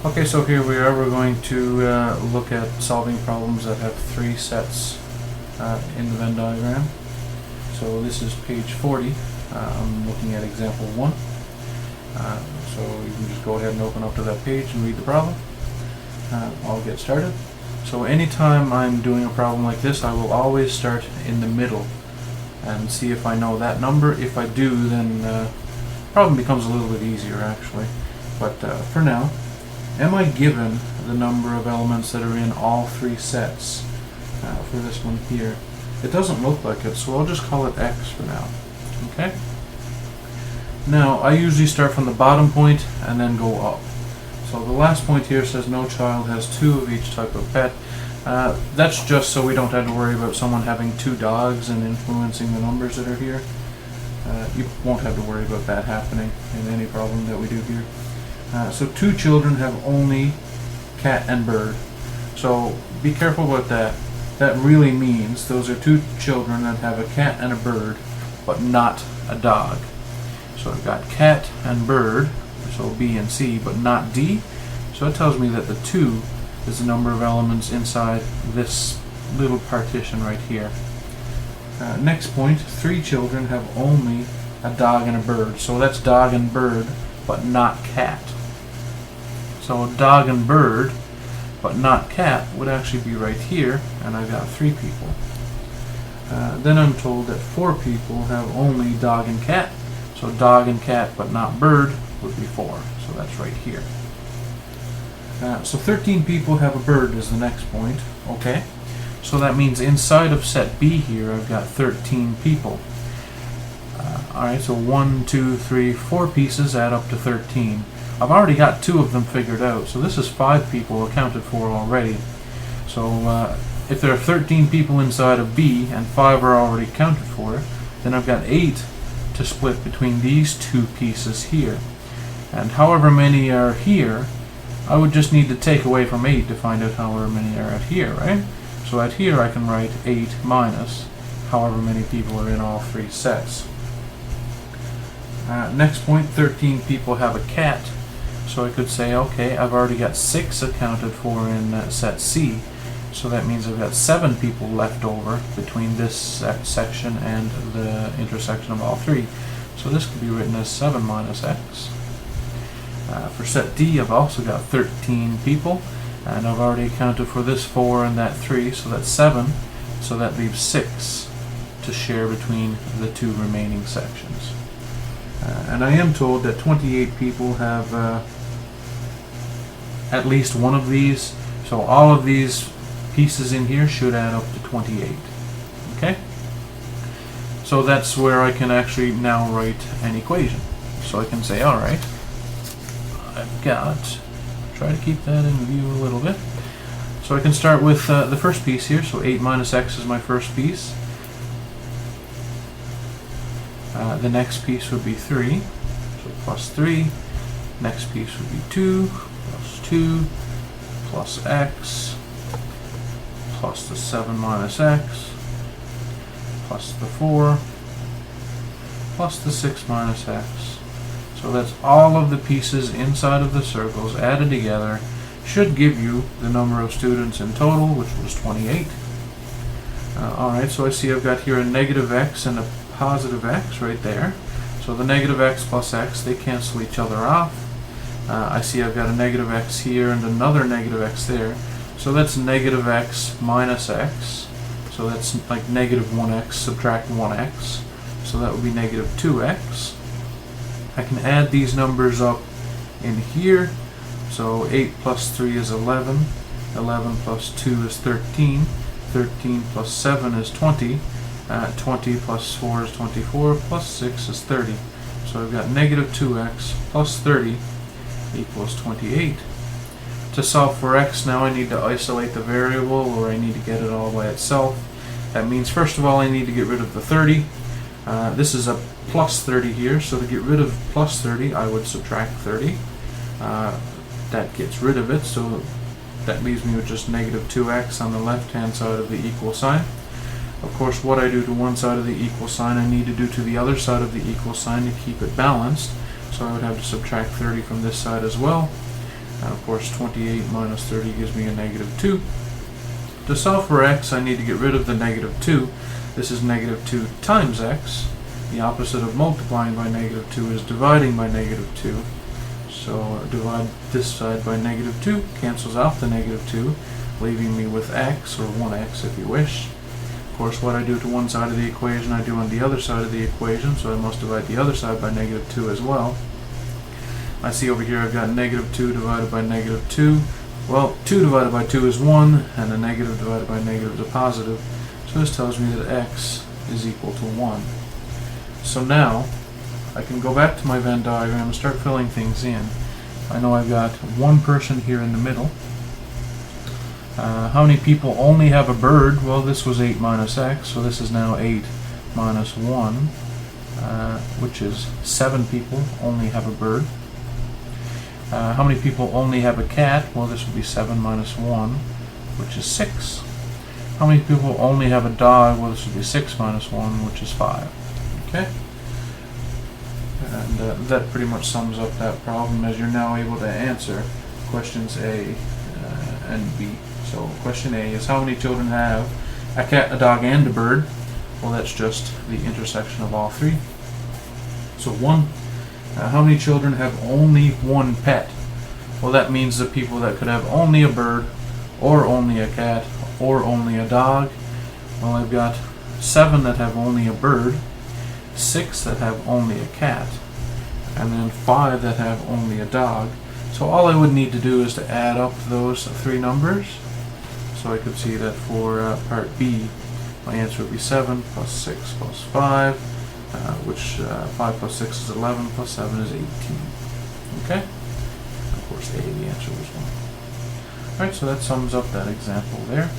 Okay, so here we are. We're going to look at solving problems that have three sets in the Venn diagram. So this is page 40. I'm looking at example 1. So you can just go ahead and open up to that page and read the problem. I'll get started. So anytime I'm doing a problem like this, I will always start in the middle and see if I know that number. If I do, then the problem becomes a little bit easier actually. But for now, am I given the number of elements that are in all three sets for this one here? It doesn't look like it, so I'll just call it X for now. Okay? Now, I usually start from the bottom point and then go up. So the last point here says no child has 2 of each type of pet. That's just so we don't have to worry about someone having 2 dogs and influencing the numbers that are here. You won't have to worry about that happening in any problem that we do here. So 2 children have only cat and bird. So be careful about that. That really means those are 2 children that have a cat and a bird, but not a dog. So I've got cat and bird, so B and C, but not D. So it tells me that the 2 is the number of elements inside this little partition right here. Next point, 3 children have only a dog and a bird. So that's dog and bird, but not cat. So dog and bird, but not cat, would actually be right here, and I've got 3 people. Then I'm told that 4 people have only dog and cat. So dog and cat, but not bird, would be 4. So that's right here. So 13 people have a bird is the next point. Okay. So that means inside of set B here, I've got 13 people. Alright, so 1, 2, 3, 4 pieces add up to 13. I've already got 2 of them figured out, so this is 5 people accounted for already. So if there are 13 people inside of B and 5 are already accounted for, then I've got 8 to split between these 2 pieces here. And however many are here, I would just need to take away from 8 to find out however many are at here, right? So at here I can write 8 minus however many people are in all 3 sets. Next point, 13 people have a cat. So I could say, okay, I've already got 6 accounted for in set C. So that means I've got 7 people left over between this section and the intersection of all 3. So this could be written as 7 minus X. For set D, I've also got 13 people, and I've already accounted for this 4 and that 3, so that's 7. So that leaves 6 to share between the 2 remaining sections. And I am told that 28 people have at least one of these, so all of these pieces in here should add up to 28. Okay? So that's where I can actually now write an equation. So I can say, alright, I've got, try to keep that in view a little bit. So I can start with the first piece here, so 8 minus X is my first piece. The next piece would be 3, so plus 3. Next piece would be 2, plus 2, plus X, plus the 7 minus X, plus the 4, plus the 6 minus X. So that's all of the pieces inside of the circles added together should give you the number of students in total, which was 28. Alright, so I see I've got here a negative X and a positive X right there. So the negative X plus X, they cancel each other off. I see I've got a negative X here and another negative X there. So that's negative X minus X. So that's like negative 1X, subtract 1X. So that would be negative 2X. I can add these numbers up in here. So 8 plus 3 is 11. 11 plus 2 is 13. 13 plus 7 is 20. 20 plus 4 is 24. Plus 6 is 30. So I've got negative 2X plus 30 equals 28. To solve for X now I need to isolate the variable, or I need to get it all by itself. That means first of all I need to get rid of the 30. This is a plus 30 here, so to get rid of plus 30 I would subtract 30. That gets rid of it, so that leaves me with just negative 2X on the left hand side of the equal sign. Of course, what I do to one side of the equal sign I need to do to the other side of the equal sign to keep it balanced. So I would have to subtract 30 from this side as well. And of course 28 minus 30 gives me a negative 2. To solve for x, I need to get rid of the negative 2. This is negative 2 times x. The opposite of multiplying by negative 2 is dividing by negative 2. So divide this side by negative 2, cancels out the negative 2, leaving me with x, or 1x if you wish. Of course, what I do to one side of the equation, I do on the other side of the equation, so I must divide the other side by negative 2 as well. I see over here I've got negative 2 divided by negative 2. Well, 2 divided by 2 is 1, and a negative divided by negative is a positive. So this tells me that x is equal to 1. So now, I can go back to my Venn diagram and start filling things in. I know I've got one person here in the middle. How many people only have a bird? Well, this was 8 minus x, so this is now 8 minus 1, which is 7 people only have a bird. How many people only have a cat? Well, this would be 7 minus 1, which is 6. How many people only have a dog? Well, this would be 6 minus 1, which is 5. Okay? And that pretty much sums up that problem, as you're now able to answer questions A and B. So question A is, how many children have a cat, a dog, and a bird? Well, that's just the intersection of all three. So 1. How many children have only one pet? Well, that means the people that could have only a bird, or only a cat, or only a dog. Well, I've got 7 that have only a bird, 6 that have only a cat, and then 5 that have only a dog. So all I would need to do is to add up those 3 numbers. So I could see that for part B, my answer would be 7 plus 6 plus 5, which 5 plus 6 is 11, plus 7 is 18. Okay? Of course, A, the answer was 1. Alright, so that sums up that example there.